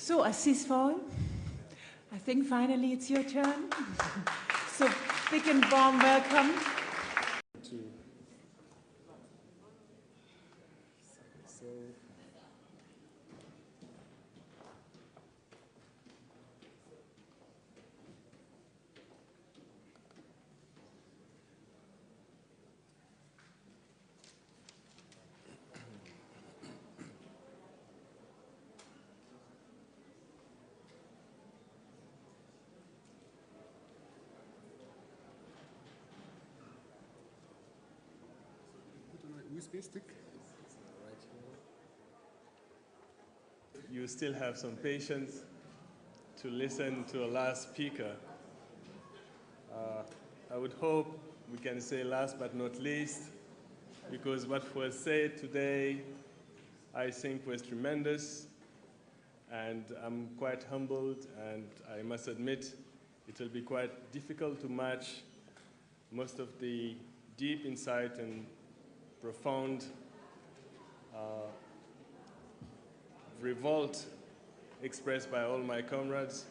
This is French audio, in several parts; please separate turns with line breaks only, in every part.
So, Asisfal, I think finally it's your turn. So, big and warm welcome.
You still have some patience to listen to a last speaker. I would hope we can say last but not least, because what was said today, I think was tremendous, and I'm quite humbled, and I must admit it will be quite difficult to match most of the deep insight and profound revolt expressed by all my comrades.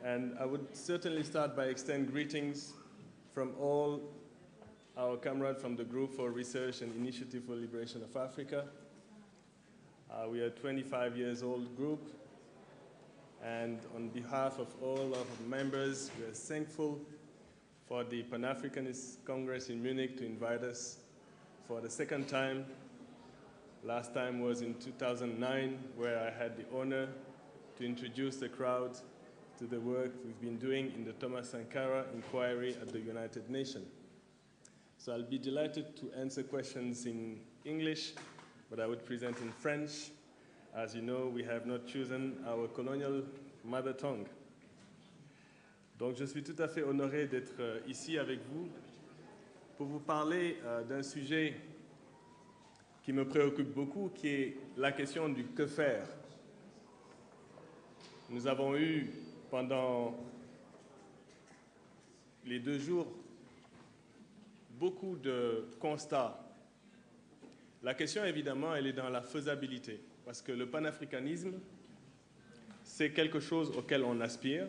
And I would certainly start by extending greetings from all our comrades from the Group for Research and Initiative for Liberation of Africa. We are a 25 years old group, and on behalf of all of our members, we are thankful for the Pan-Africanist Congress in Munich to invite us for the second time. Last time was in 2009, where I had the honor to introduce the crowd to the work we've been doing in the Thomas Sankara inquiry at the United Nations. So I'll be delighted to answer questions in English, but I would present in French. As you know, we have not chosen our colonial mother tongue. Donc je suis tout à fait honoré d'être ici avec vous pour vous parler d'un sujet qui me préoccupe beaucoup, qui est la question du que faire. Nous avons eu pendant les 2 jours beaucoup de constats. La question, évidemment, elle est dans la faisabilité, parce que le panafricanisme, c'est quelque chose auquel on aspire.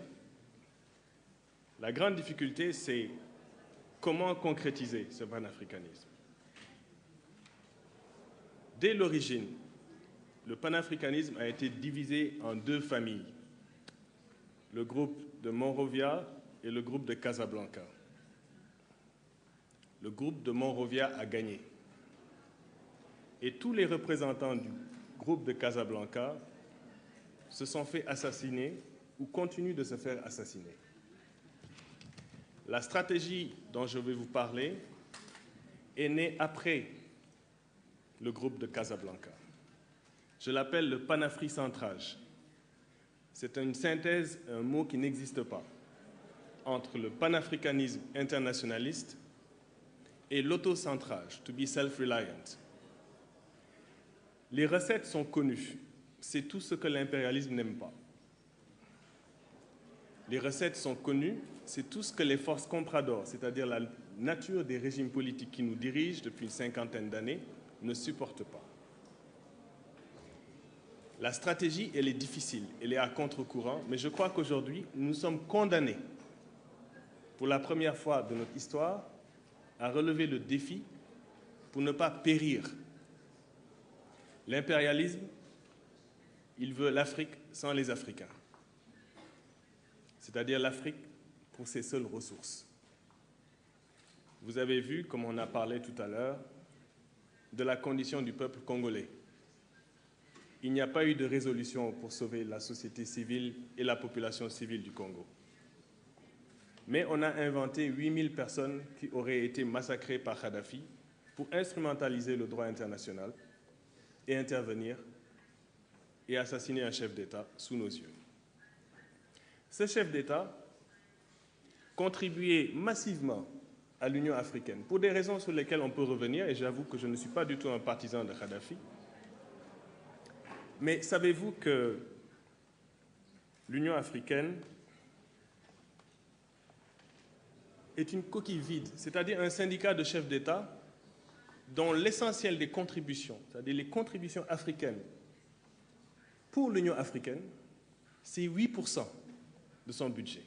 La grande difficulté, c'est comment concrétiser ce panafricanisme. Dès l'origine, le panafricanisme a été divisé en 2 familles, le groupe de Monrovia et le groupe de Casablanca. Le groupe de Monrovia a gagné. Et tous les représentants du groupe de Casablanca se sont fait assassiner ou continuent de se faire assassiner. La stratégie dont je vais vous parler est née après le groupe de Casablanca. Je l'appelle le panafricentrage. C'est une synthèse, un mot qui n'existe pas, entre le panafricanisme internationaliste et l'autocentrage, to be self-reliant. Les recettes sont connues. C'est tout ce que l'impérialisme n'aime pas. Les recettes sont connues, c'est tout ce que les forces compradores, c'est-à-dire la nature des régimes politiques qui nous dirigent depuis une 50aine d'années, ne supportent pas. La stratégie, elle est difficile, elle est à contre-courant, mais je crois qu'aujourd'hui, nous sommes condamnés, pour la première fois de notre histoire, à relever le défi pour ne pas périr. L'impérialisme, il veut l'Afrique sans les Africains, c'est-à-dire l'Afrique pour ses seules ressources. Vous avez vu, comme on a parlé tout à l'heure, de la condition du peuple congolais. Il n'y a pas eu de résolution pour sauver la société civile et la population civile du Congo. Mais on a inventé 8000 personnes qui auraient été massacrées par Kadhafi pour instrumentaliser le droit international et intervenir et assassiner un chef d'État sous nos yeux. Ce chef d'État contribuait massivement à l'Union africaine, pour des raisons sur lesquelles on peut revenir, et j'avoue que je ne suis pas du tout un partisan de Kadhafi. Mais savez-vous que l'Union africaine est une coquille vide, c'est-à-dire un syndicat de chefs d'État dont l'essentiel des contributions, c'est-à-dire les contributions africaines, Pour l'Union africaine, c'est 8% de son budget.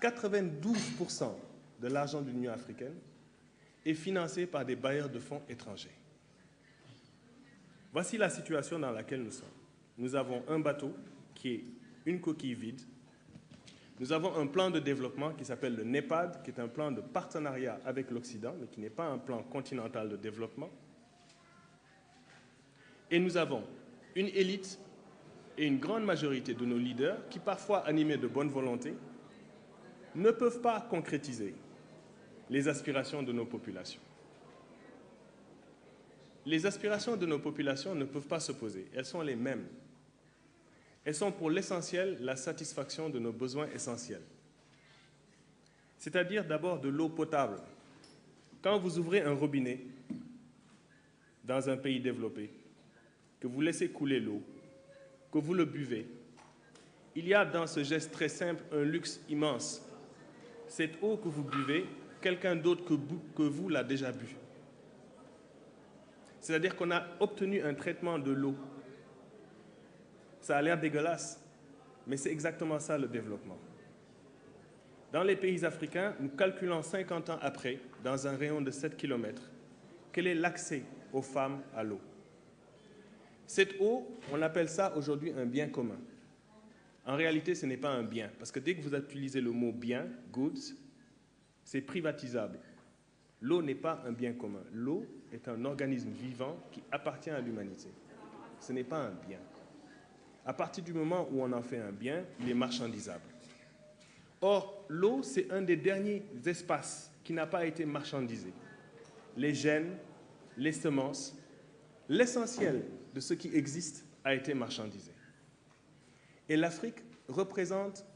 92% de l'argent de l'Union africaine est financé par des bailleurs de fonds étrangers. Voici la situation dans laquelle nous sommes. Nous avons un bateau qui est une coquille vide. Nous avons un plan de développement qui s'appelle le NEPAD, qui est un plan de partenariat avec l'Occident, mais qui n'est pas un plan continental de développement. Et nous avons une élite et une grande majorité de nos leaders qui, parfois animés de bonne volonté, ne peuvent pas concrétiser les aspirations de nos populations. Les aspirations de nos populations ne peuvent pas s'opposer, elles sont les mêmes. Elles sont pour l'essentiel la satisfaction de nos besoins essentiels. C'est-à-dire d'abord de l'eau potable. Quand vous ouvrez un robinet dans un pays développé, que vous laissez couler l'eau, que vous le buvez, il y a dans ce geste très simple un luxe immense. Cette eau que vous buvez, quelqu'un d'autre que vous l'a déjà bu. C'est-à-dire qu'on a obtenu un traitement de l'eau. Ça a l'air dégueulasse, mais c'est exactement ça le développement. Dans les pays africains, nous calculons 50 ans après, dans un rayon de 7 km, quel est l'accès aux femmes à l'eau. Cette eau, on appelle ça aujourd'hui un bien commun. En réalité, ce n'est pas un bien, parce que dès que vous utilisez le mot bien, goods, c'est privatisable. L'eau n'est pas un bien commun. L'eau est un organisme vivant qui appartient à l'humanité. Ce n'est pas un bien. À partir du moment où on en fait un bien, il est marchandisable. Or, l'eau, c'est un des derniers espaces qui n'a pas été marchandisé. Les gènes, les semences, l'essentiel de ce qui existe a été marchandisé. Et l'Afrique représente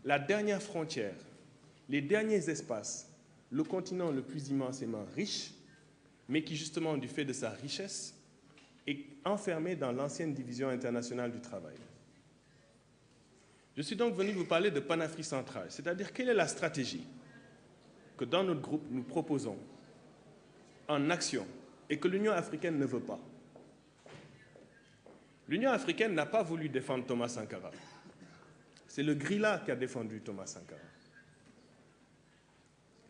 la dernière frontière, les derniers espaces, le continent le plus immensément riche, mais qui justement, du fait de sa richesse, est enfermé dans l'ancienne division internationale du travail. Je suis donc venu vous parler de Panafrique centrale, c'est-à-dire quelle est la stratégie que dans notre groupe nous proposons en action et que l'Union africaine ne veut pas. L'Union africaine n'a pas voulu défendre Thomas Sankara. C'est le Grilla qui a défendu Thomas Sankara.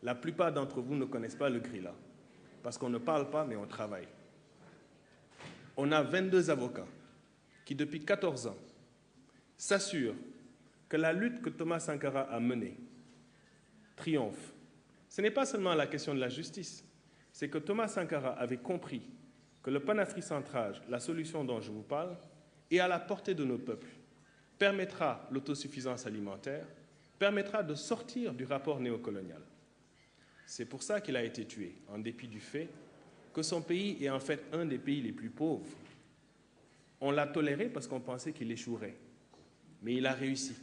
La plupart d'entre vous ne connaissent pas le Grilla, parce qu'on ne parle pas, mais on travaille. On a 22 avocats qui, depuis 14 ans, s'assurent que la lutte que Thomas Sankara a menée triomphe. Ce n'est pas seulement la question de la justice, c'est que Thomas Sankara avait compris que le Panafrique central, la solution dont je vous parle, est à la portée de nos peuples, permettra l'autosuffisance alimentaire, permettra de sortir du rapport néocolonial. C'est pour ça qu'il a été tué, en dépit du fait que son pays est en fait un des pays les plus pauvres. On l'a toléré parce qu'on pensait qu'il échouerait, mais il a réussi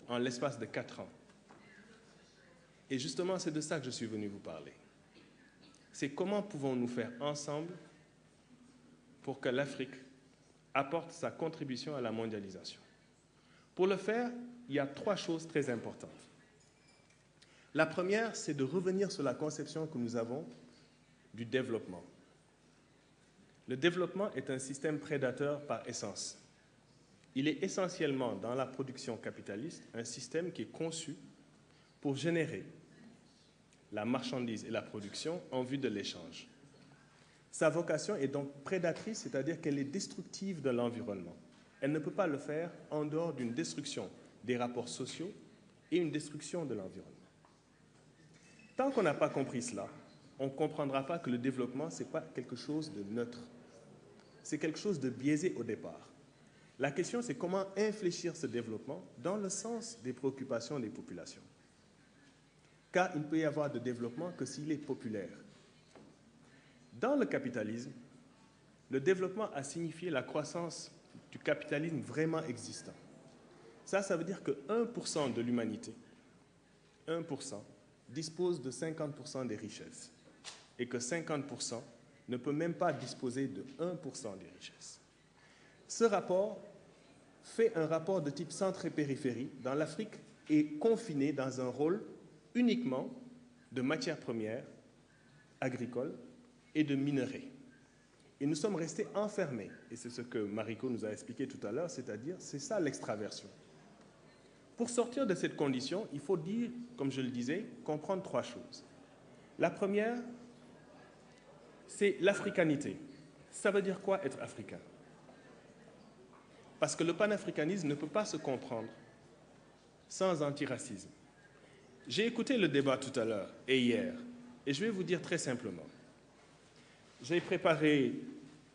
en l'espace de 4 ans. Et justement, c'est de ça que je suis venu vous parler. C'est comment pouvons-nous faire ensemble pour que l'Afrique apporte sa contribution à la mondialisation. Pour le faire, il y a 3 choses très importantes. La première, c'est de revenir sur la conception que nous avons du développement. Le développement est un système prédateur par essence. Il est essentiellement, dans la production capitaliste, un système qui est conçu pour générer la marchandise et la production en vue de l'échange. Sa vocation est donc prédatrice, c'est-à-dire qu'elle est destructive de l'environnement. Elle ne peut pas le faire en dehors d'une destruction des rapports sociaux et une destruction de l'environnement. Tant qu'on n'a pas compris cela, on ne comprendra pas que le développement, ce n'est pas quelque chose de neutre. C'est quelque chose de biaisé au départ. La question, c'est comment infléchir ce développement dans le sens des préoccupations des populations. Car il ne peut y avoir de développement que s'il est populaire. Dans le capitalisme, le développement a signifié la croissance du capitalisme vraiment existant. Ça veut dire que 1% de l'humanité, 1%, dispose de 50% des richesses et que 50% ne peut même pas disposer de 1% des richesses. Ce rapport fait un rapport de type centre et périphérie dans l'Afrique est confiné dans un rôle uniquement de matières premières agricoles et de minerais. Et nous sommes restés enfermés. Et c'est ce que Mariko nous a expliqué tout à l'heure, c'est-à-dire, c'est ça l'extraversion. Pour sortir de cette condition, il faut dire, comme je le disais, comprendre trois choses. La première, c'est l'africanité. Ça veut dire quoi être africain? Parce que le panafricanisme ne peut pas se comprendre sans antiracisme. J'ai écouté le débat tout à l'heure et hier, et je vais vous dire très simplement. J'ai préparé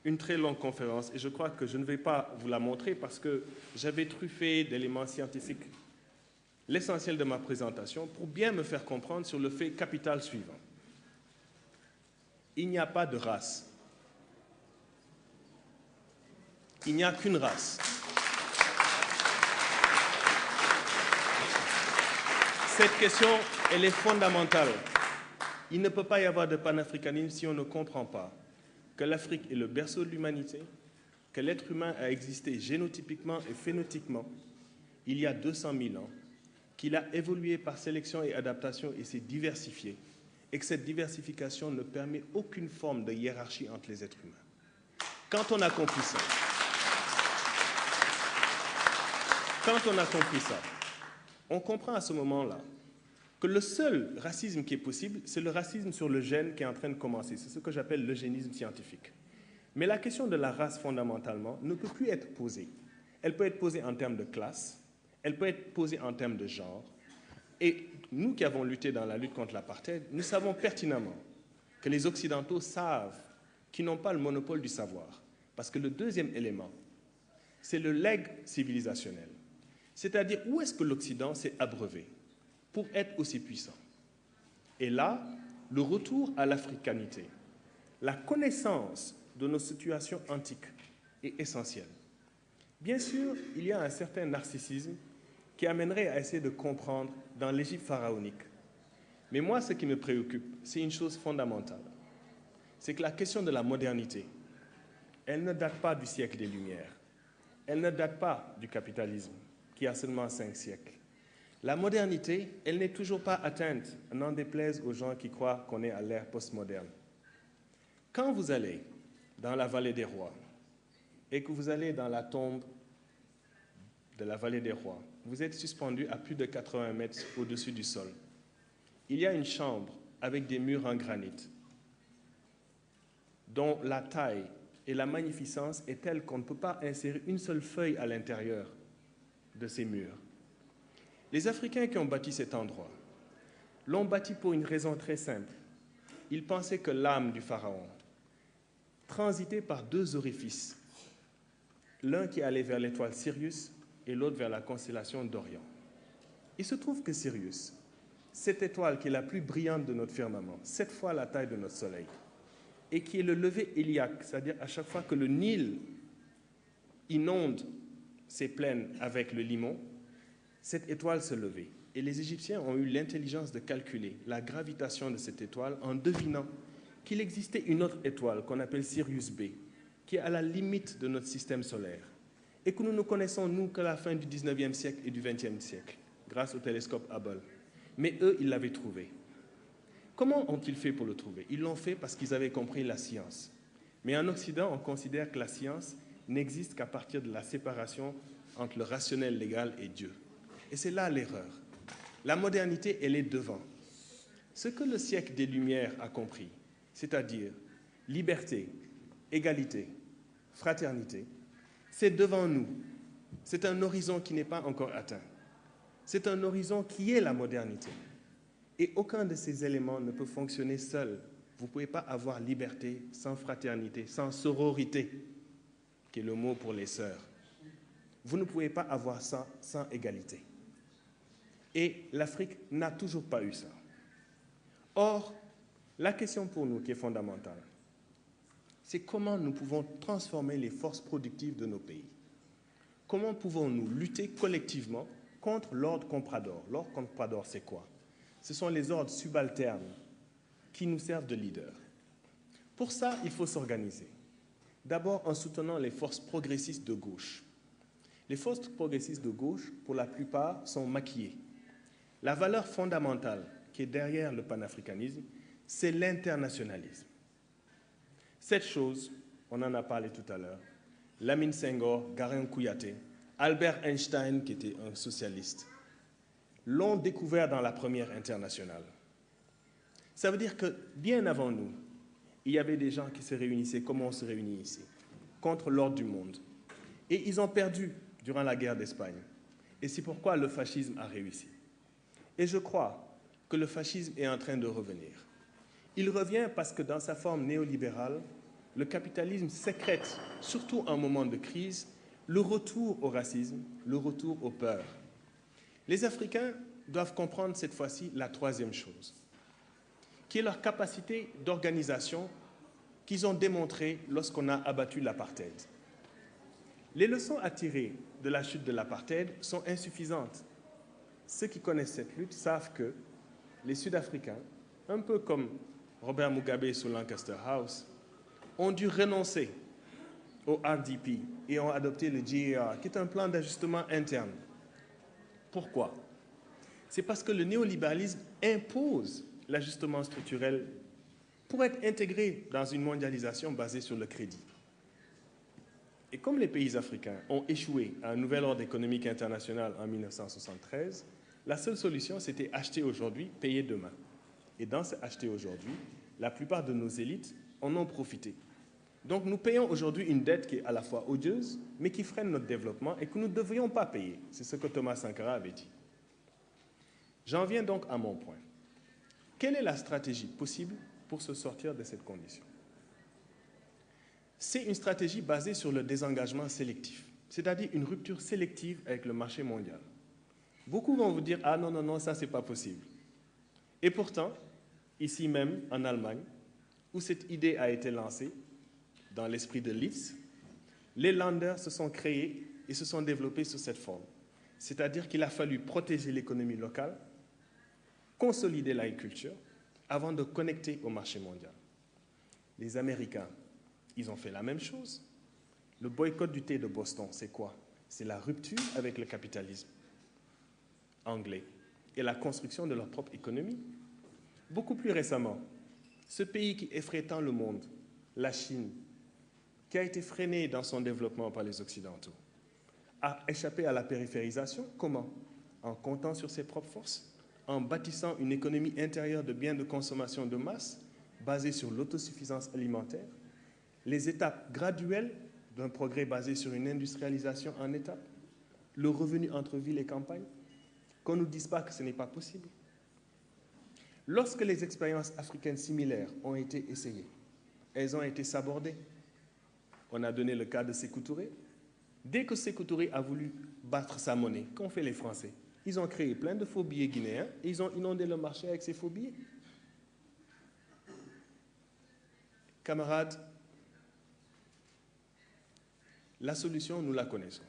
une très longue conférence et je crois que je ne vais pas vous la montrer parce que j'avais truffé d'éléments scientifiques l'essentiel de ma présentation pour bien me faire comprendre sur le fait capital suivant. Il n'y a pas de race. Il n'y a qu'une race. Cette question, elle est fondamentale. Il ne peut pas y avoir de panafricanisme si on ne comprend pas que l'Afrique est le berceau de l'humanité, que l'être humain a existé génotypiquement et phénotypiquement il y a 200 000 ans, qu'il a évolué par sélection et adaptation et s'est diversifié, et que cette diversification ne permet aucune forme de hiérarchie entre les êtres humains. Quand on a compris ça, on comprend à ce moment-là que le seul racisme qui est possible, c'est le racisme sur le gène qui est en train de commencer. C'est ce que j'appelle l'eugénisme scientifique. Mais la question de la race, fondamentalement, ne peut plus être posée. Elle peut être posée en termes de classe, elle peut être posée en termes de genre. Et nous qui avons lutté dans la lutte contre l'apartheid, nous savons pertinemment que les Occidentaux savent qu'ils n'ont pas le monopole du savoir. Parce que le deuxième élément, c'est le legs civilisationnel. C'est-à-dire, où est-ce que l'Occident s'est abreuvé pour être aussi puissant? Et là, le retour à l'africanité, la connaissance de nos situations antiques est essentielle. Bien sûr, il y a un certain narcissisme qui amènerait à essayer de comprendre dans l'Égypte pharaonique. Mais moi, ce qui me préoccupe, c'est une chose fondamentale. C'est que la question de la modernité, elle ne date pas du siècle des Lumières. Elle ne date pas du capitalisme, qui a seulement 5 siècles. La modernité, elle n'est toujours pas atteinte, n'en déplaise aux gens qui croient qu'on est à l'ère postmoderne. Quand vous allez dans la vallée des rois et que vous allez dans la tombe de la vallée des rois, vous êtes suspendu à plus de 80 mètres au-dessus du sol. Il y a une chambre avec des murs en granit, dont la taille et la magnificence est telle qu'on ne peut pas insérer une seule feuille à l'intérieur de ces murs. Les Africains qui ont bâti cet endroit l'ont bâti pour une raison très simple. Ils pensaient que l'âme du pharaon transitait par 2 orifices, l'un qui allait vers l'étoile Sirius et l'autre vers la constellation d'Orion. Il se trouve que Sirius, cette étoile qui est la plus brillante de notre firmament, 7 fois la taille de notre Soleil, et qui est le lever héliaque, c'est-à-dire à chaque fois que le Nil inonde ces plaines avec le limon, cette étoile se levait. Et les Égyptiens ont eu l'intelligence de calculer la gravitation de cette étoile en devinant qu'il existait une autre étoile qu'on appelle Sirius B, qui est à la limite de notre système solaire, et que nous ne connaissons, nous, qu'à la fin du 19e siècle et du 20e siècle, grâce au télescope Hubble. Mais eux, ils l'avaient trouvé. Comment ont-ils fait pour le trouver? Ils l'ont fait parce qu'ils avaient compris la science. Mais en Occident, on considère que la science n'existe qu'à partir de la séparation entre le rationnel légal et Dieu. Et c'est là l'erreur. La modernité, elle est devant. Ce que le siècle des Lumières a compris, c'est-à-dire liberté, égalité, fraternité, c'est devant nous. C'est un horizon qui n'est pas encore atteint. C'est un horizon qui est la modernité. Et aucun de ces éléments ne peut fonctionner seul. Vous ne pouvez pas avoir liberté sans fraternité, sans sororité, qui est le mot pour les sœurs. Vous ne pouvez pas avoir ça sans égalité. Et l'Afrique n'a toujours pas eu ça. Or, la question pour nous qui est fondamentale, c'est comment nous pouvons transformer les forces productives de nos pays. Comment pouvons-nous lutter collectivement contre l'ordre comprador? L'ordre comprador, c'est quoi? Ce sont les ordres subalternes qui nous servent de leaders. Pour ça, il faut s'organiser. D'abord en soutenant les forces progressistes de gauche. Les forces progressistes de gauche, pour la plupart, sont maquillées. La valeur fondamentale qui est derrière le panafricanisme, c'est l'internationalisme. Cette chose, on en a parlé tout à l'heure, Lamine Senghor, Garin Kouyaté, Albert Einstein, qui était un socialiste, l'ont découvert dans la première internationale. Ça veut dire que bien avant nous, il y avait des gens qui se réunissaient comme on se réunit ici, contre l'ordre du monde. Et ils ont perdu durant la guerre d'Espagne. Et c'est pourquoi le fascisme a réussi. Et je crois que le fascisme est en train de revenir. Il revient parce que dans sa forme néolibérale, le capitalisme sécrète, surtout en moment de crise, le retour au racisme, le retour aux peurs. Les Africains doivent comprendre cette fois-ci la troisième chose, qui est leur capacité d'organisation qu'ils ont démontrée lorsqu'on a abattu l'apartheid. Les leçons à tirer de la chute de l'apartheid sont insuffisantes. Ceux qui connaissent cette lutte savent que les Sud-Africains, un peu comme Robert Mugabe sous Lancaster House, ont dû renoncer au RDP et ont adopté le GER, qui est un plan d'ajustement interne. Pourquoi? C'est parce que le néolibéralisme impose l'ajustement structurel pour être intégré dans une mondialisation basée sur le crédit. Et comme les pays africains ont échoué à un nouvel ordre économique international en 1973, la seule solution, c'était acheter aujourd'hui, payer demain. Et dans ce acheter aujourd'hui, la plupart de nos élites en ont profité. Donc nous payons aujourd'hui une dette qui est à la fois odieuse, mais qui freine notre développement et que nous ne devrions pas payer. C'est ce que Thomas Sankara avait dit. J'en viens donc à mon point. Quelle est la stratégie possible pour se sortir de cette condition? C'est une stratégie basée sur le désengagement sélectif, c'est-à-dire une rupture sélective avec le marché mondial. Beaucoup vont vous dire « Ah non, non, non, ça c'est pas possible ». Et pourtant, ici même en Allemagne, où cette idée a été lancée, dans l'esprit de Liszt, les Länder se sont créés et se sont développés sous cette forme. C'est-à-dire qu'il a fallu protéger l'économie locale, consolider l'agriculture, avant de connecter au marché mondial. Les Américains, ils ont fait la même chose. Le boycott du thé de Boston, c'est quoi? C'est la rupture avec le capitalisme anglais et la construction de leur propre économie. Beaucoup plus récemment, ce pays qui effraie tant le monde, la Chine, qui a été freiné dans son développement par les Occidentaux, a échappé à la périphérisation. Comment? En comptant sur ses propres forces, en bâtissant une économie intérieure de biens de consommation de masse basée sur l'autosuffisance alimentaire, les étapes graduelles d'un progrès basé sur une industrialisation en étapes, le revenu entre ville et campagne, qu'on ne nous dise pas que ce n'est pas possible. Lorsque les expériences africaines similaires ont été essayées, elles ont été sabordées. On a donné le cas de Sékou Touré. Dès que Sékou Touré a voulu battre sa monnaie, qu'ont fait les Français? Ils ont créé plein de faux billets guinéens et ils ont inondé le marché avec ces faux billets. Camarades, la solution, nous la connaissons.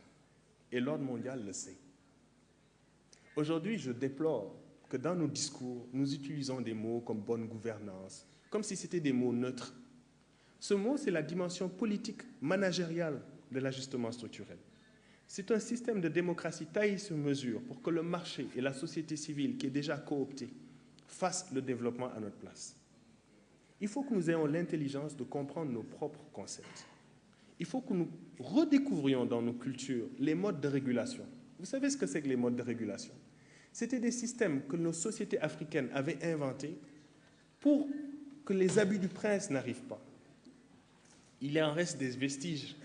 Et l'ordre mondial le sait. Aujourd'hui, je déplore que dans nos discours, nous utilisons des mots comme bonne gouvernance, comme si c'était des mots neutres. Ce mot, c'est la dimension politique, managériale de l'ajustement structurel. C'est un système de démocratie taillé sur mesure pour que le marché et la société civile, qui est déjà cooptée, fassent le développement à notre place. Il faut que nous ayons l'intelligence de comprendre nos propres concepts. Il faut que nous redécouvrions dans nos cultures les modes de régulation. Vous savez ce que c'est que les modes de régulation? C'était des systèmes que nos sociétés africaines avaient inventés pour que les abus du prince n'arrivent pas. Il en reste des vestiges.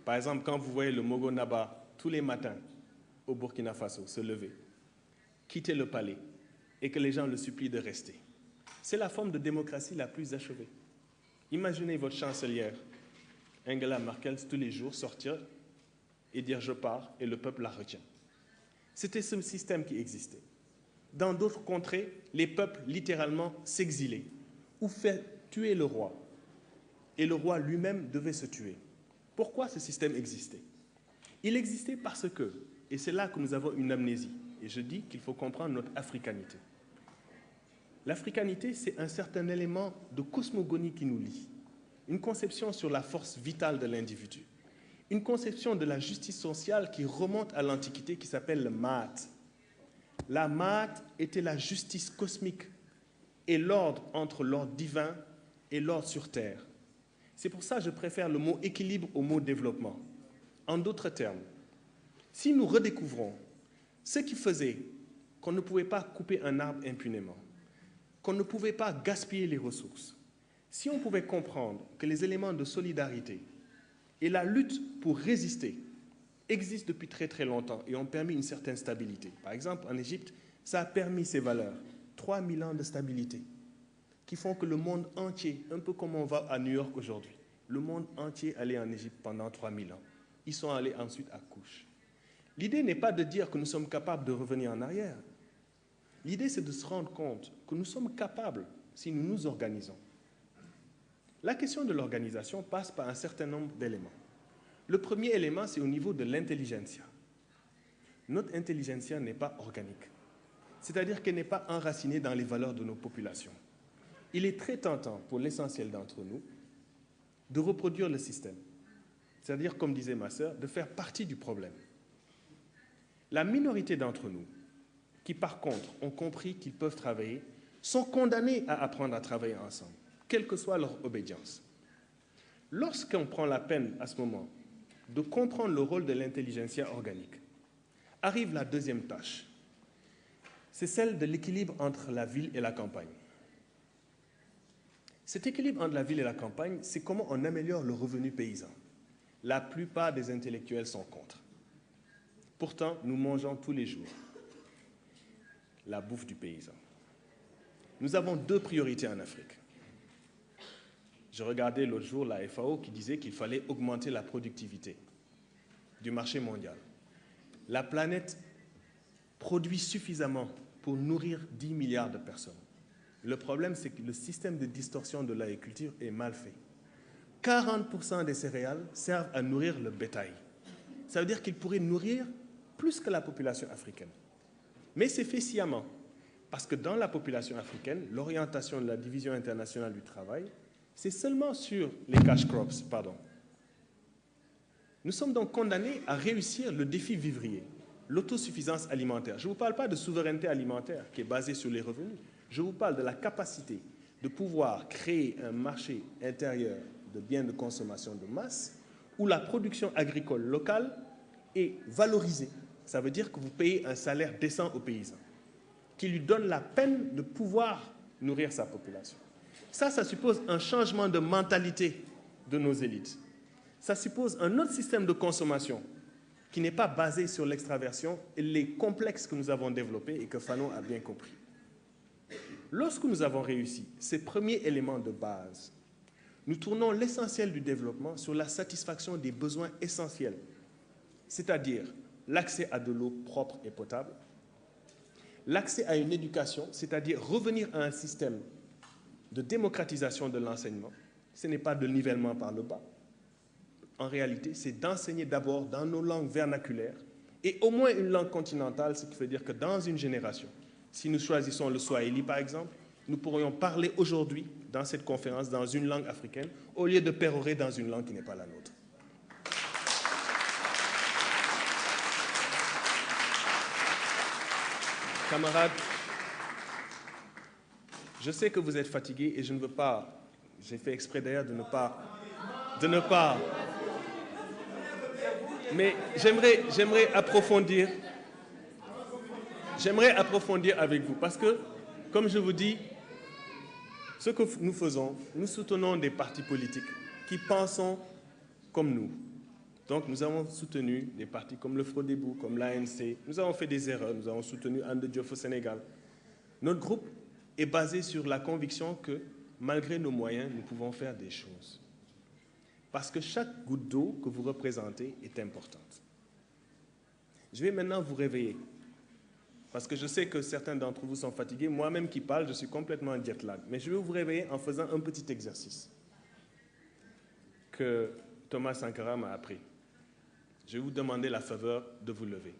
Par exemple, quand vous voyez le Mogo Naba tous les matins au Burkina Faso se lever, quitter le palais et que les gens le supplient de rester. C'est la forme de démocratie la plus achevée. Imaginez votre chancelière, Angela Merkel, tous les jours sortir et dire « je pars » et le peuple la retient. C'était ce système qui existait. Dans d'autres contrées, les peuples littéralement s'exilaient ou fait tuer le roi. Et le roi lui-même devait se tuer. Pourquoi ce système existait? Il existait parce que, et c'est là que nous avons une amnésie, et je dis qu'il faut comprendre notre africanité. L'africanité, c'est un certain élément de cosmogonie qui nous lie, une conception sur la force vitale de l'individu, une conception de la justice sociale qui remonte à l'Antiquité, qui s'appelle le Maat. La Maat était la justice cosmique et l'ordre entre l'ordre divin et l'ordre sur terre. C'est pour ça que je préfère le mot équilibre au mot développement. En d'autres termes, si nous redécouvrons ce qui faisait qu'on ne pouvait pas couper un arbre impunément, qu'on ne pouvait pas gaspiller les ressources, si on pouvait comprendre que les éléments de solidarité et la lutte pour résister existent depuis très très longtemps et ont permis une certaine stabilité. Par exemple, en Égypte, ça a permis ces valeurs, 3000 ans de stabilité, qui font que le monde entier, un peu comme on va à New York aujourd'hui, le monde entier allait en Égypte pendant 3000 ans. Ils sont allés ensuite à Kouch. L'idée n'est pas de dire que nous sommes capables de revenir en arrière. L'idée, c'est de se rendre compte que nous sommes capables si nous nous organisons. La question de l'organisation passe par un certain nombre d'éléments. Le premier élément, c'est au niveau de l'intelligentsia. Notre intelligentsia n'est pas organique, c'est-à-dire qu'elle n'est pas enracinée dans les valeurs de nos populations. Il est très tentant pour l'essentiel d'entre nous de reproduire le système, c'est-à-dire, comme disait ma sœur, de faire partie du problème. La minorité d'entre nous, qui par contre ont compris qu'ils peuvent travailler, sont condamnés à apprendre à travailler ensemble, quelle que soit leur obédience. Lorsqu'on prend la peine à ce moment de comprendre le rôle de l'intelligentsia organique, arrive la deuxième tâche. C'est celle de l'équilibre entre la ville et la campagne. Cet équilibre entre la ville et la campagne, c'est comment on améliore le revenu paysan. La plupart des intellectuels sont contre. Pourtant, nous mangeons tous les jours la bouffe du paysan. Nous avons deux priorités en Afrique. Je regardais l'autre jour la FAO qui disait qu'il fallait augmenter la productivité du marché mondial. La planète produit suffisamment pour nourrir 10 milliards de personnes. Le problème, c'est que le système de distorsion de l'agriculture est mal fait. 40% des céréales servent à nourrir le bétail. Ça veut dire qu'ils pourraient nourrir plus que la population africaine. Mais c'est fait sciemment, parce que dans la population africaine, l'orientation de la Division internationale du travail, c'est seulement sur les cash crops, pardon. Nous sommes donc condamnés à réussir le défi vivrier, l'autosuffisance alimentaire. Je ne vous parle pas de souveraineté alimentaire qui est basée sur les revenus. Je vous parle de la capacité de pouvoir créer un marché intérieur de biens de consommation de masse où la production agricole locale est valorisée. Ça veut dire que vous payez un salaire décent aux paysans, qui lui donne la peine de pouvoir nourrir sa population. Ça suppose un changement de mentalité de nos élites. Ça suppose un autre système de consommation qui n'est pas basé sur l'extraversion et les complexes que nous avons développés et que Fanon a bien compris. Lorsque nous avons réussi ces premiers éléments de base, nous tournons l'essentiel du développement sur la satisfaction des besoins essentiels, c'est-à-dire l'accès à de l'eau propre et potable, l'accès à une éducation, c'est-à-dire revenir à un système de démocratisation de l'enseignement. Ce n'est pas de nivellement par le bas. En réalité, c'est d'enseigner d'abord dans nos langues vernaculaires et au moins une langue continentale, ce qui veut dire que dans une génération, si nous choisissons le Swahili par exemple, nous pourrions parler aujourd'hui dans cette conférence dans une langue africaine au lieu de pérorer dans une langue qui n'est pas la nôtre. Camarades, je sais que vous êtes fatigués et je ne veux pas, j'ai fait exprès d'ailleurs de ne pas, mais j'aimerais approfondir avec vous parce que, comme je vous dis, ce que nous faisons, nous soutenons des partis politiques qui pensent comme nous. Donc nous avons soutenu des partis comme le Frodebo, comme l'ANC. Nous avons fait des erreurs, nous avons soutenu Ande Diop au Sénégal. Notre groupe est basé sur la conviction que, malgré nos moyens, nous pouvons faire des choses. Parce que chaque goutte d'eau que vous représentez est importante. Je vais maintenant vous réveiller. Parce que je sais que certains d'entre vous sont fatigués. Moi-même qui parle, je suis complètement en jet lag. Mais je vais vous réveiller en faisant un petit exercice que Thomas Sankara m'a appris. Je vais vous demander la faveur de vous lever.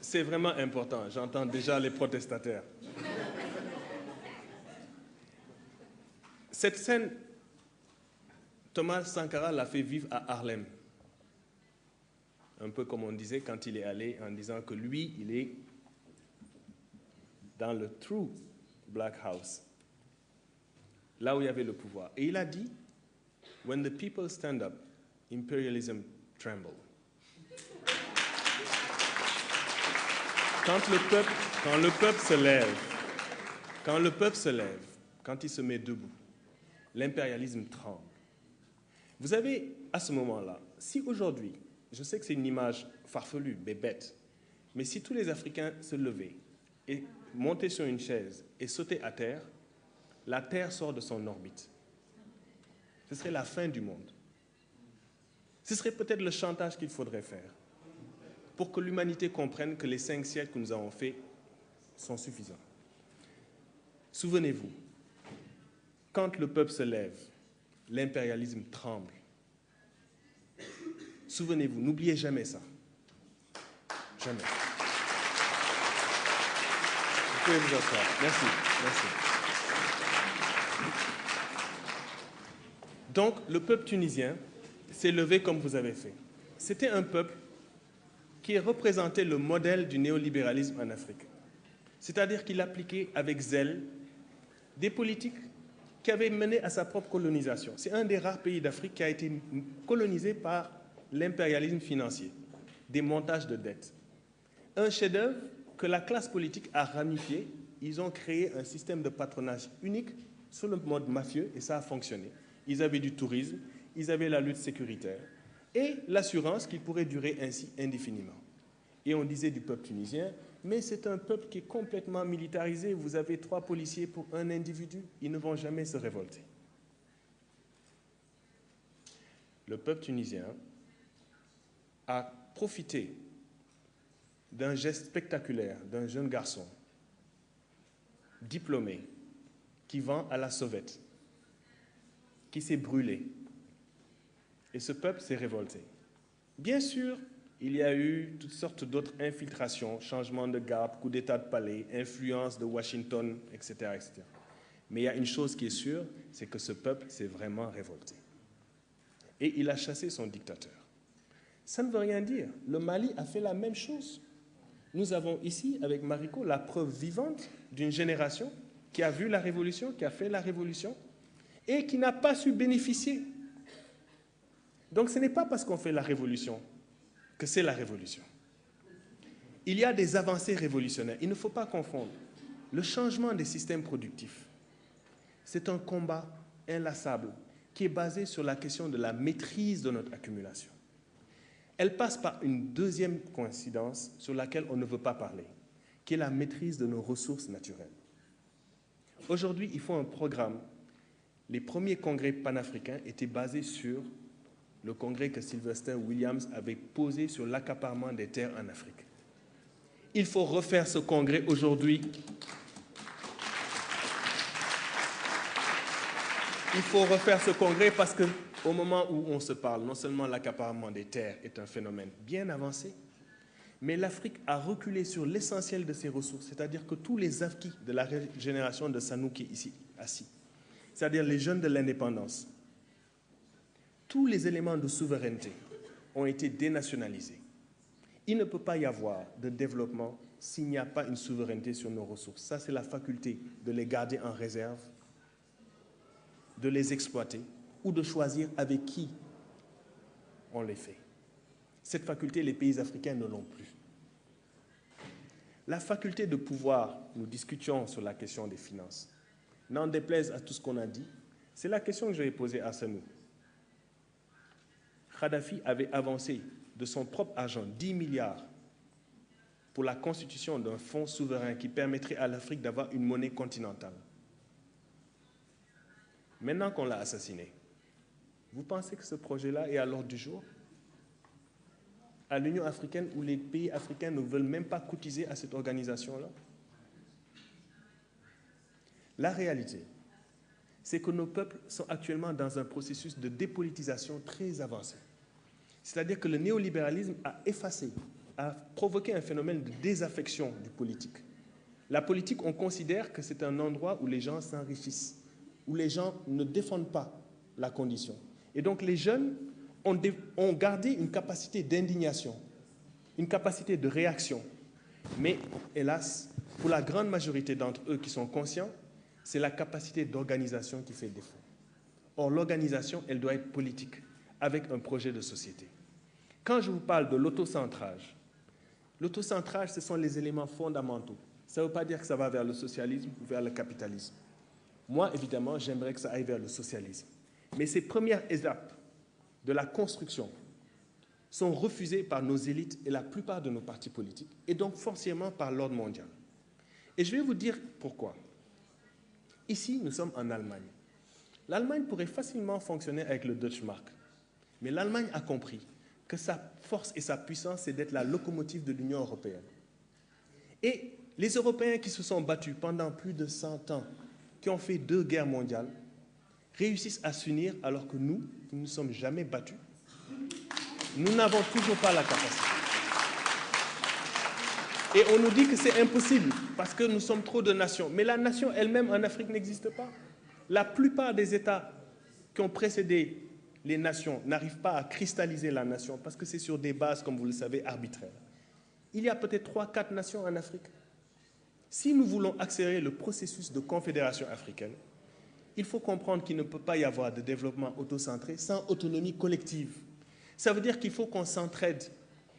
C'est vraiment important. J'entends déjà les protestataires. Cette scène, Thomas Sankara l'a fait vivre à Harlem. Un peu comme on disait quand il est allé en disant que lui, il est dans le True Black House, là où il y avait le pouvoir. Et il a dit, when the people stand up, imperialism tremble. Quand le peuple se lève, quand il se met debout, l'impérialisme tremble. Vous avez, à ce moment-là, si aujourd'hui, je sais que c'est une image farfelue, mais bête, mais si tous les Africains se levaient et montaient sur une chaise et sautaient à terre, la Terre sort de son orbite. Ce serait la fin du monde. Ce serait peut-être le chantage qu'il faudrait faire pour que l'humanité comprenne que les 5 siècles que nous avons faits sont suffisants. Souvenez-vous, quand le peuple se lève, l'impérialisme tremble. Souvenez-vous, n'oubliez jamais ça. Jamais. Vous pouvez vous asseoir. Merci. Merci. Donc, le peuple tunisien s'est levé comme vous avez fait. C'était un peuple qui représentait le modèle du néolibéralisme en Afrique. C'est-à-dire qu'il appliquait avec zèle des politiques qui avaient mené à sa propre colonisation. C'est un des rares pays d'Afrique qui a été colonisé par l'impérialisme financier, des montages de dettes. Un chef-d'œuvre que la classe politique a ramifié. Ils ont créé un système de patronage unique sur le mode mafieux et ça a fonctionné. Ils avaient du tourisme, ils avaient la lutte sécuritaire et l'assurance qu'il pourrait durer ainsi indéfiniment. Et on disait du peuple tunisien, mais c'est un peuple qui est complètement militarisé. Vous avez 3 policiers pour un individu, ils ne vont jamais se révolter. Le peuple tunisien a profité d'un geste spectaculaire d'un jeune garçon diplômé qui vend à la sauvette, qui s'est brûlé. Et ce peuple s'est révolté. Bien sûr, il y a eu toutes sortes d'autres infiltrations, changement de garde, coup d'état de palais, influence de Washington, etc., etc. Mais il y a une chose qui est sûre, c'est que ce peuple s'est vraiment révolté. Et il a chassé son dictateur. Ça ne veut rien dire. Le Mali a fait la même chose. Nous avons ici, avec Mariko, la preuve vivante d'une génération qui a vu la révolution, qui a fait la révolution, et qui n'a pas su bénéficier. Donc ce n'est pas parce qu'on fait la révolution que c'est la révolution. Il y a des avancées révolutionnaires. Il ne faut pas confondre. Le changement des systèmes productifs, c'est un combat inlassable qui est basé sur la question de la maîtrise de notre accumulation. Elle passe par une deuxième coïncidence sur laquelle on ne veut pas parler, qui est la maîtrise de nos ressources naturelles. Aujourd'hui, il faut un programme. Les premiers congrès panafricains étaient basés sur le congrès que Sylvester Williams avait posé sur l'accaparement des terres en Afrique. Il faut refaire ce congrès aujourd'hui. Il faut refaire ce congrès parce qu'au moment où on se parle, non seulement l'accaparement des terres est un phénomène bien avancé, mais l'Afrique a reculé sur l'essentiel de ses ressources, c'est-à-dire que tous les acquis de la génération de Sanou qui est ici assis, c'est-à-dire les jeunes de l'indépendance, tous les éléments de souveraineté ont été dénationalisés. Il ne peut pas y avoir de développement s'il n'y a pas une souveraineté sur nos ressources. Ça, c'est la faculté de les garder en réserve, de les exploiter ou de choisir avec qui on les fait. Cette faculté, les pays africains ne l'ont plus. La faculté de pouvoir, nous discutions sur la question des finances, n'en déplaise à tout ce qu'on a dit, c'est la question que j'avais posée à Sanou. Kadhafi avait avancé de son propre argent 10 milliards pour la constitution d'un fonds souverain qui permettrait à l'Afrique d'avoir une monnaie continentale. Maintenant qu'on l'a assassiné, vous pensez que ce projet-là est à l'ordre du jour? À l'Union africaine, où les pays africains ne veulent même pas cotiser à cette organisation-là? La réalité, c'est que nos peuples sont actuellement dans un processus de dépolitisation très avancé. C'est-à-dire que le néolibéralisme a effacé, a provoqué un phénomène de désaffection du politique. La politique, on considère que c'est un endroit où les gens s'enrichissent, où les gens ne défendent pas la condition. Et donc les jeunes ont gardé une capacité d'indignation, une capacité de réaction. Mais hélas, pour la grande majorité d'entre eux qui sont conscients, c'est la capacité d'organisation qui fait défaut. Or, l'organisation, elle doit être politique, avec un projet de société. Quand je vous parle de l'autocentrage, ce sont les éléments fondamentaux. Ça ne veut pas dire que ça va vers le socialisme ou vers le capitalisme. Moi, évidemment, j'aimerais que ça aille vers le socialisme. Mais ces premières étapes de la construction sont refusées par nos élites et la plupart de nos partis politiques, et donc forcément par l'ordre mondial. Et je vais vous dire pourquoi. Ici, nous sommes en Allemagne. L'Allemagne pourrait facilement fonctionner avec le Deutsche Mark. Mais l'Allemagne a compris que sa force et sa puissance, c'est d'être la locomotive de l'Union européenne. Et les Européens qui se sont battus pendant plus de 100 ans, qui ont fait 2 guerres mondiales, réussissent à s'unir alors que nous ne nous sommes jamais battus. Nous n'avons toujours pas la capacité. Et on nous dit que c'est impossible parce que nous sommes trop de nations. Mais la nation elle-même en Afrique n'existe pas. La plupart des États qui ont précédé les nations n'arrivent pas à cristalliser la nation parce que c'est sur des bases, comme vous le savez, arbitraires. Il y a peut-être 3-4 nations en Afrique. Si nous voulons accélérer le processus de confédération africaine, il faut comprendre qu'il ne peut pas y avoir de développement autocentré sans autonomie collective. Ça veut dire qu'il faut qu'on s'entraide.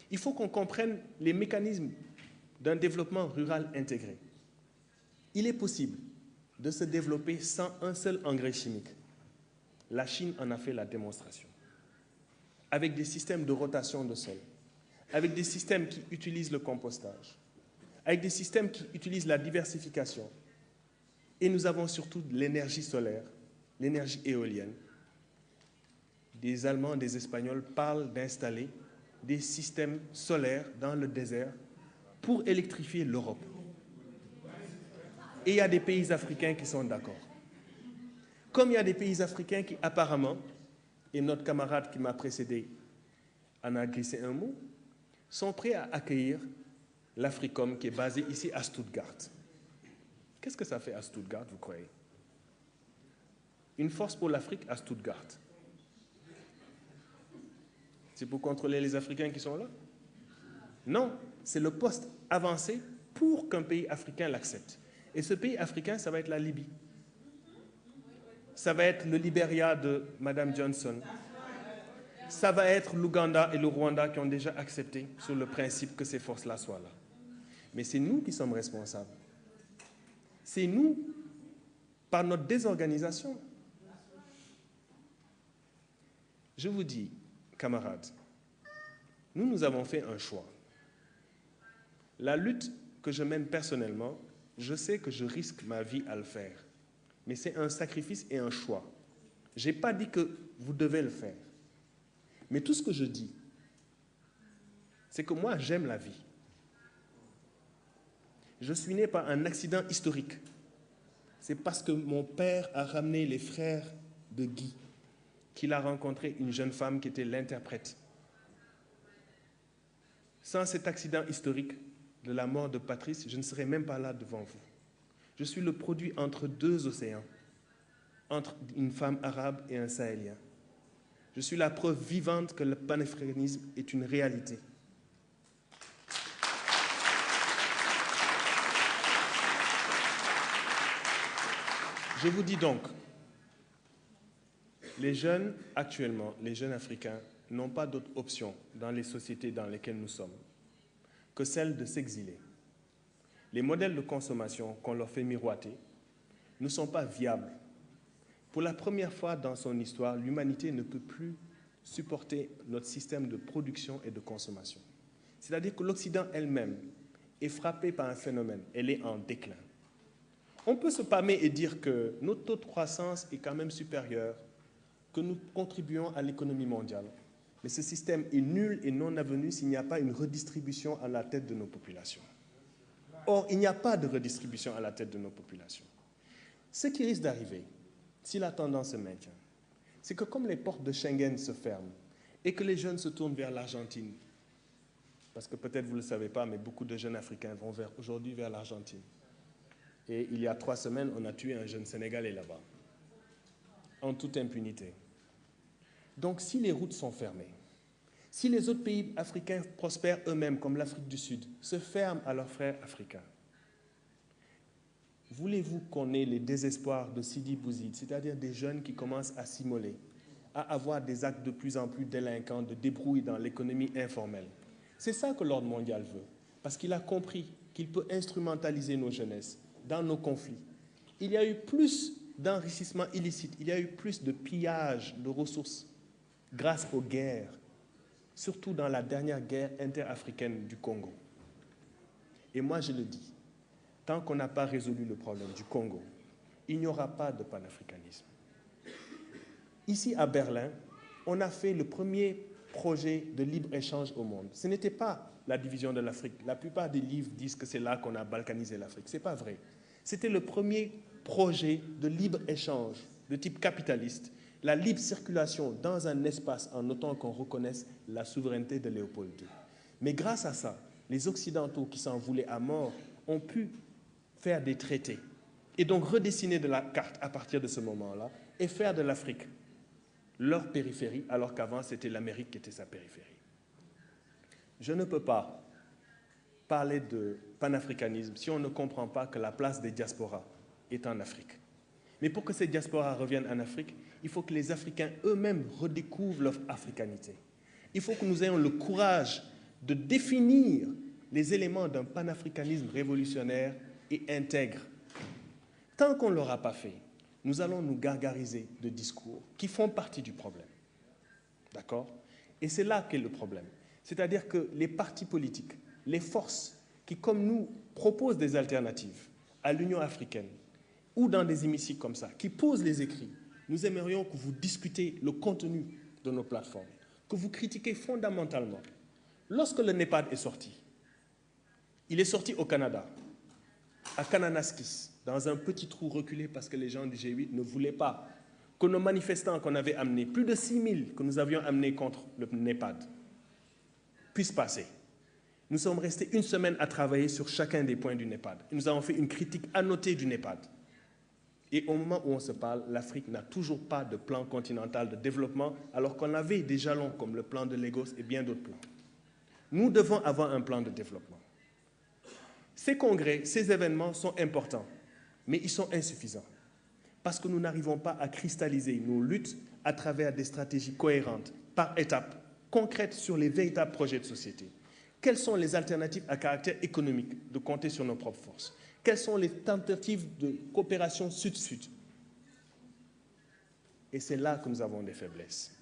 Il faut qu'on comprenne les mécanismes d'un développement rural intégré. Il est possible de se développer sans un seul engrais chimique. La Chine en a fait la démonstration. Avec des systèmes de rotation de sol, avec des systèmes qui utilisent le compostage, avec des systèmes qui utilisent la diversification. Et nous avons surtout l'énergie solaire, l'énergie éolienne. Des Allemands, des Espagnols parlent d'installer des systèmes solaires dans le désert pour électrifier l'Europe. Et il y a des pays africains qui sont d'accord. Comme il y a des pays africains qui apparemment, et notre camarade qui m'a précédé en a glissé un mot, sont prêts à accueillir l'Africom qui est basé ici à Stuttgart. Qu'est-ce que ça fait à Stuttgart, vous croyez? Une force pour l'Afrique à Stuttgart. C'est pour contrôler les Africains qui sont là? Non, c'est le poste avancé pour qu'un pays africain l'accepte. Et ce pays africain, ça va être la Libye. Ça va être le Libéria de Mme Johnson. Ça va être l'Ouganda et le Rwanda qui ont déjà accepté sur le principe que ces forces-là soient là. Mais c'est nous qui sommes responsables. C'est nous, par notre désorganisation. Je vous dis, camarades, nous avons fait un choix. La lutte que je mène personnellement, je sais que je risque ma vie à le faire. Mais c'est un sacrifice et un choix. Je n'ai pas dit que vous devez le faire. Mais tout ce que je dis, c'est que moi, j'aime la vie. Je suis né par un accident historique. C'est parce que mon père a ramené les frères de Guy qu'il a rencontré une jeune femme qui était l'interprète. Sans cet accident historique de la mort de Patrice, je ne serais même pas là devant vous. Je suis le produit entre 2 océans, entre une femme arabe et un sahélien. Je suis la preuve vivante que le panafricanisme est une réalité. Je vous dis donc, les jeunes actuellement, les jeunes africains, n'ont pas d'autre option dans les sociétés dans lesquelles nous sommes que celle de s'exiler. Les modèles de consommation qu'on leur fait miroiter ne sont pas viables. Pour la première fois dans son histoire, l'humanité ne peut plus supporter notre système de production et de consommation. C'est-à-dire que l'Occident elle-même est frappé par un phénomène, elle est en déclin. On peut se pâmer et dire que notre taux de croissance est quand même supérieur, que nous contribuons à l'économie mondiale. Mais ce système est nul et non avenu s'il n'y a pas une redistribution à la tête de nos populations. Or, il n'y a pas de redistribution à la tête de nos populations. Ce qui risque d'arriver, si la tendance se maintient, c'est que comme les portes de Schengen se ferment et que les jeunes se tournent vers l'Argentine, parce que peut-être vous ne le savez pas, mais beaucoup de jeunes Africains vont aujourd'hui vers l'Argentine. Et il y a 3 semaines, on a tué un jeune Sénégalais là-bas, en toute impunité. Donc si les routes sont fermées, si les autres pays africains prospèrent eux-mêmes, comme l'Afrique du Sud, se ferment à leurs frères africains, Voulez-vous qu'on ait les désespoirs de Sidi Bouzid, c'est-à-dire des jeunes qui commencent à s'immoler, à avoir des actes de plus en plus délinquants, de débrouille dans l'économie informelle? C'est ça que l'ordre mondial veut, parce qu'il a compris qu'il peut instrumentaliser nos jeunesses dans nos conflits. Il y a eu plus d'enrichissement illicite, il y a eu plus de pillage de ressources grâce aux guerres, surtout dans la dernière guerre interafricaine du Congo. Et moi, je le dis, tant qu'on n'a pas résolu le problème du Congo, il n'y aura pas de panafricanisme. Ici, à Berlin, on a fait le premier projet de libre-échange au monde. Ce n'était pas la division de l'Afrique. La plupart des livres disent que c'est là qu'on a balkanisé l'Afrique. Ce n'est pas vrai. C'était le premier projet de libre-échange de type capitaliste, la libre circulation dans un espace en autant qu'on reconnaisse la souveraineté de Léopold II. Mais grâce à ça, les Occidentaux qui s'en voulaient à mort ont pu faire des traités et donc redessiner de la carte à partir de ce moment-là et faire de l'Afrique leur périphérie, alors qu'avant c'était l'Amérique qui était sa périphérie. Je ne peux pas parler de panafricanisme si on ne comprend pas que la place des diasporas est en Afrique. Mais pour que ces diasporas reviennent en Afrique, il faut que les Africains eux-mêmes redécouvrent leur africanité. Il faut que nous ayons le courage de définir les éléments d'un panafricanisme révolutionnaire et intègre. Tant qu'on ne l'aura pas fait, nous allons nous gargariser de discours qui font partie du problème. D'accord? Et c'est là qu'est le problème. C'est-à-dire que les partis politiques, les forces qui, comme nous, proposent des alternatives à l'Union africaine ou dans des hémicycles comme ça, qui posent les écrits, nous aimerions que vous discutez le contenu de nos plateformes, que vous critiquez fondamentalement. Lorsque le NEPAD est sorti, il est sorti au Canada, à Kananaskis, dans un petit trou reculé parce que les gens du G8 ne voulaient pas que nos manifestants qu'on avait amenés, plus de 6 000 que nous avions amenés contre le NEPAD, puissent passer. Nous sommes restés une semaine à travailler sur chacun des points du NEPAD. Nous avons fait une critique annotée du NEPAD. Et au moment où on se parle, l'Afrique n'a toujours pas de plan continental de développement, alors qu'on avait des jalons comme le plan de Lagos et bien d'autres plans. Nous devons avoir un plan de développement. Ces congrès, ces événements sont importants, mais ils sont insuffisants, parce que nous n'arrivons pas à cristalliser nos luttes à travers des stratégies cohérentes, par étapes, concrètes sur les véritables projets de société. Quelles sont les alternatives à caractère économique de compter sur nos propres forces? Quelles sont les tentatives de coopération sud-sud? Et c'est là que nous avons des faiblesses.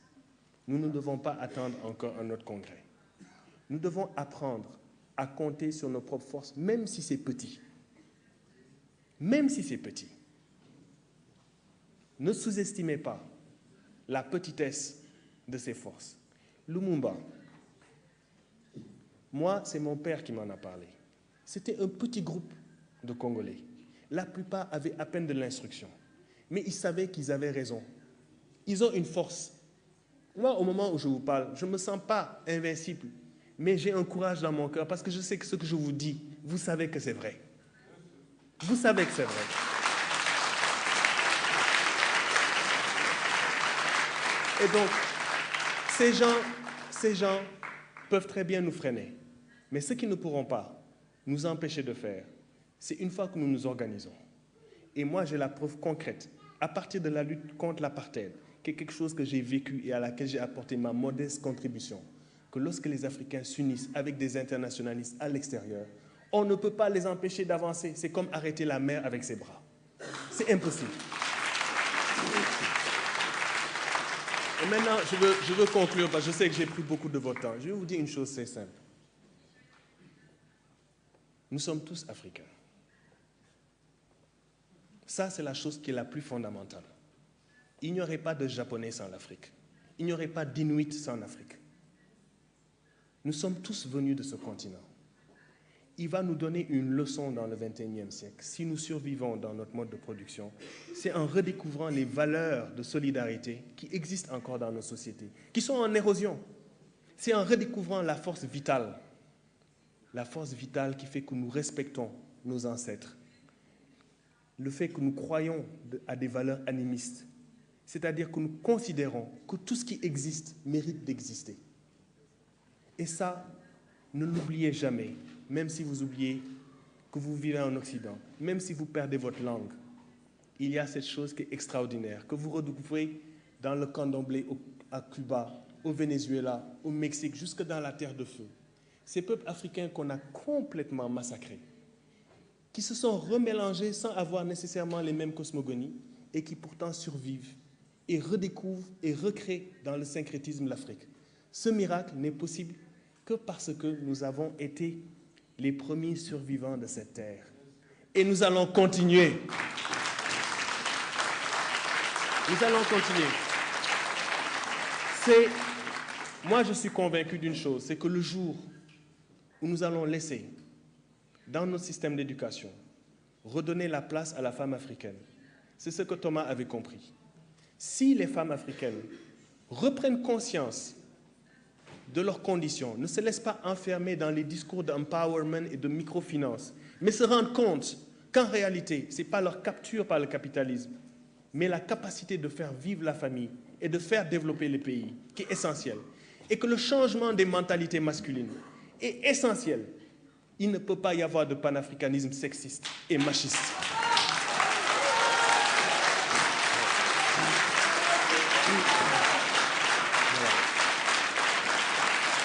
Nous ne devons pas attendre encore un autre congrès. Nous devons apprendre à compter sur nos propres forces, même si c'est petit. Même si c'est petit. Ne sous-estimez pas la petitesse de ces forces. Lumumba, moi, c'est mon père qui m'en a parlé. C'était un petit groupe de Congolais. La plupart avaient à peine de l'instruction. Mais ils savaient qu'ils avaient raison. Ils ont une force. Moi, au moment où je vous parle, je ne me sens pas invincible. Mais j'ai un courage dans mon cœur parce que je sais que ce que je vous dis, vous savez que c'est vrai. Vous savez que c'est vrai. Et donc, ces gens peuvent très bien nous freiner. Mais ce qu'ils ne pourront pas nous empêcher de faire, c'est une fois que nous nous organisons. Et moi, j'ai la preuve concrète, à partir de la lutte contre l'apartheid, qui est quelque chose que j'ai vécu et à laquelle j'ai apporté ma modeste contribution, que lorsque les Africains s'unissent avec des internationalistes à l'extérieur, on ne peut pas les empêcher d'avancer. C'est comme arrêter la mer avec ses bras. C'est impossible. Et maintenant, je veux conclure, parce que je sais que j'ai pris beaucoup de votre temps. Je vais vous dire une chose, c'est simple. Nous sommes tous africains. Ça, c'est la chose qui est la plus fondamentale. Il n'y aurait pas de Japonais sans l'Afrique. Il n'y aurait pas d'Inuits sans l'Afrique. Nous sommes tous venus de ce continent. Il va nous donner une leçon dans le XXIe siècle. Si nous survivons dans notre mode de production, c'est en redécouvrant les valeurs de solidarité qui existent encore dans nos sociétés, qui sont en érosion. C'est en redécouvrant la force vitale qui fait que nous respectons nos ancêtres, le fait que nous croyons à des valeurs animistes, c'est-à-dire que nous considérons que tout ce qui existe mérite d'exister. Et ça, ne l'oubliez jamais, même si vous oubliez que vous vivez en Occident, même si vous perdez votre langue, il y a cette chose qui est extraordinaire, que vous retrouverez dans le candomblé à Cuba, au Venezuela, au Mexique, jusque dans la Terre de Feu. Ces peuples africains qu'on a complètement massacrés, qui se sont remélangés sans avoir nécessairement les mêmes cosmogonies et qui pourtant survivent et redécouvrent et recréent dans le syncrétisme l'Afrique. Ce miracle n'est possible que parce que nous avons été les premiers survivants de cette terre. Et nous allons continuer. Nous allons continuer. Moi, je suis convaincu d'une chose, c'est que le jour où nous allons laisser, dans notre système d'éducation, redonner la place à la femme africaine, c'est ce que Thomas avait compris. Si les femmes africaines reprennent conscience de leurs conditions, ne se laissent pas enfermer dans les discours d'empowerment et de microfinance, mais se rendent compte qu'en réalité, ce n'est pas leur capture par le capitalisme, mais la capacité de faire vivre la famille et de faire développer les pays, qui est essentiel. Et que le changement des mentalités masculines est essentiel. Il ne peut pas y avoir de panafricanisme sexiste et machiste.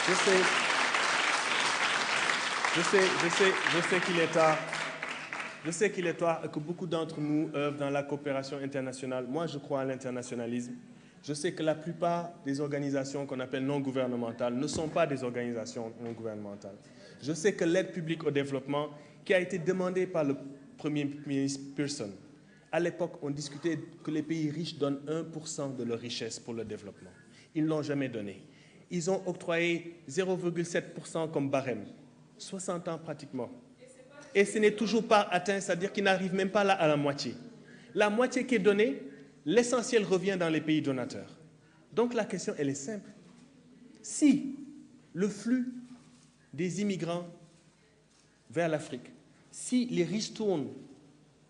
Je sais qu'il est tard. Je sais qu'il est tard et que beaucoup d'entre nous œuvrent dans la coopération internationale. Moi, je crois à l'internationalisme. Je sais que la plupart des organisations qu'on appelle non gouvernementales ne sont pas des organisations non gouvernementales. Je sais que l'aide publique au développement, qui a été demandée par le Premier ministre Pearson, à l'époque, on discutait que les pays riches donnent 1% de leur richesse pour le développement. Ils ne l'ont jamais donné. Ils ont octroyé 0,7% comme barème, 60 ans pratiquement. Et ce n'est toujours pas atteint, c'est-à-dire qu'ils n'arrivent même pas là à la moitié. La moitié qui est donnée, l'essentiel revient dans les pays donateurs. Donc la question, elle est simple. Si le flux des immigrants vers l'Afrique, si les riches tournent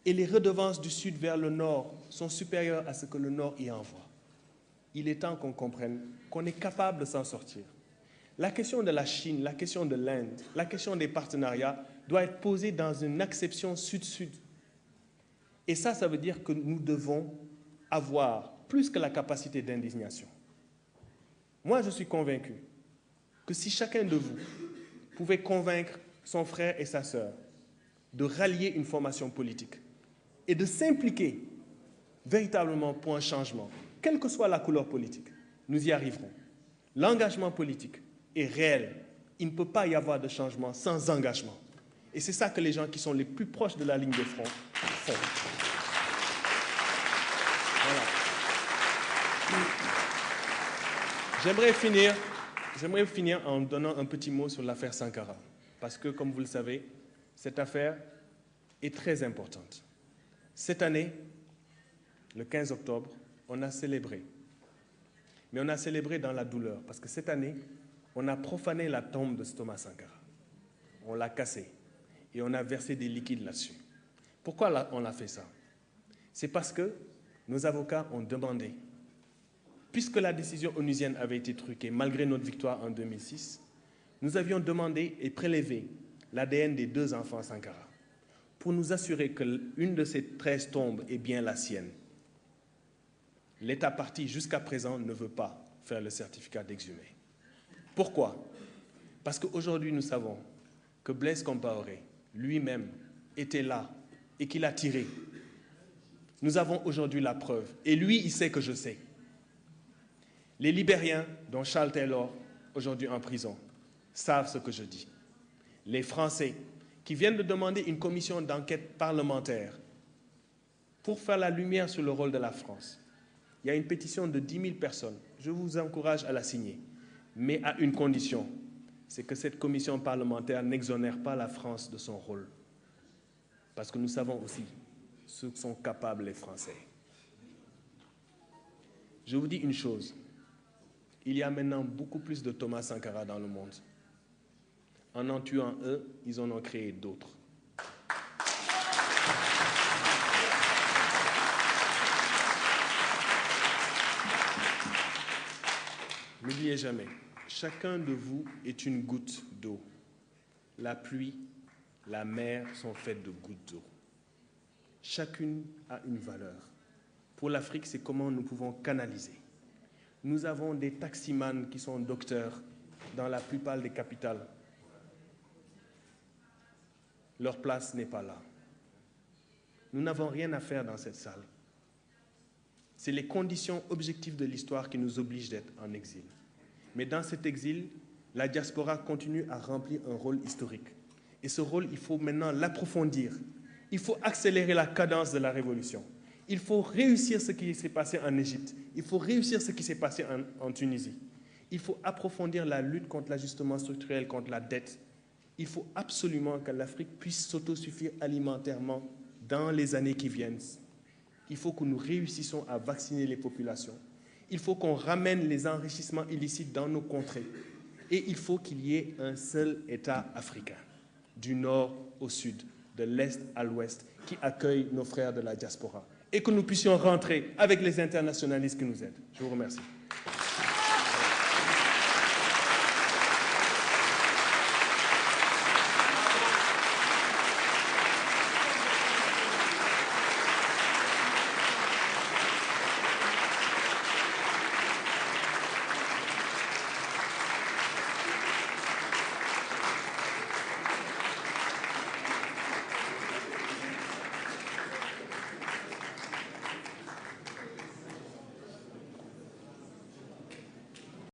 et les redevances du Sud vers le Nord sont supérieures à ce que le Nord y envoie, il est temps qu'on comprenne qu'on est capable de s'en sortir. La question de la Chine, la question de l'Inde, la question des partenariats doit être posée dans une acception Sud-Sud. Et ça veut dire que nous devons avoir plus que la capacité d'indignation. Moi, je suis convaincu que si chacun de vous pouvait convaincre son frère et sa sœur de rallier une formation politique et de s'impliquer véritablement pour un changement, quelle que soit la couleur politique, nous y arriverons. L'engagement politique est réel. Il ne peut pas y avoir de changement sans engagement. Et c'est ça que les gens qui sont les plus proches de la ligne de front font. Voilà. J'aimerais finir en donnant un petit mot sur l'affaire Sankara. Parce que, comme vous le savez, cette affaire est très importante. Cette année, le 15 octobre, on a célébré. Mais on a célébré dans la douleur. Parce que cette année, on a profané la tombe de Thomas Sankara. On l'a cassée. Et on a versé des liquides là-dessus. Pourquoi on a fait ça? C'est parce que nos avocats ont demandé, puisque la décision onusienne avait été truquée, malgré notre victoire en 2006, nous avions demandé et prélevé l'ADN des 2 enfants Sankara pour nous assurer qu'une de ces 13 tombes est bien la sienne. L'État parti jusqu'à présent ne veut pas faire le certificat d'exhumé. Pourquoi? Parce qu'aujourd'hui nous savons que Blaise Compaoré lui-même était là et qu'il a tiré. Nous avons aujourd'hui la preuve. Et lui, il sait que je sais. Les Libériens, dont Charles Taylor, aujourd'hui en prison, savent ce que je dis. Les Français, qui viennent de demander une commission d'enquête parlementaire pour faire la lumière sur le rôle de la France. Il y a une pétition de 10 000 personnes. Je vous encourage à la signer. Mais à une condition, c'est que cette commission parlementaire n'exonère pas la France de son rôle. Parce que nous savons aussi ce que sont capables les Français. Je vous dis une chose. Il y a maintenant beaucoup plus de Thomas Sankara dans le monde. En tuant eux, ils en ont créé d'autres. N'oubliez jamais, chacun de vous est une goutte d'eau. La pluie la mer sont faites de gouttes d'eau. Chacune a une valeur. Pour l'Afrique, c'est comment nous pouvons canaliser. Nous avons des taximans qui sont docteurs dans la plupart des capitales. Leur place n'est pas là. Nous n'avons rien à faire dans cette salle. C'est les conditions objectives de l'histoire qui nous obligent d'être en exil. Mais dans cet exil, la diaspora continue à remplir un rôle historique. Et ce rôle, il faut maintenant l'approfondir. Il faut accélérer la cadence de la révolution. Il faut réussir ce qui s'est passé en Égypte. Il faut réussir ce qui s'est passé en Tunisie. Il faut approfondir la lutte contre l'ajustement structurel, contre la dette. Il faut absolument que l'Afrique puisse s'autosuffire alimentairement dans les années qui viennent. Il faut que nous réussissions à vacciner les populations. Il faut qu'on ramène les enrichissements illicites dans nos contrées. Et il faut qu'il y ait un seul État africain, du nord au sud, de l'est à l'ouest, qui accueille nos frères de la diaspora. Et que nous puissions rentrer avec les internationalistes qui nous aident. Je vous remercie.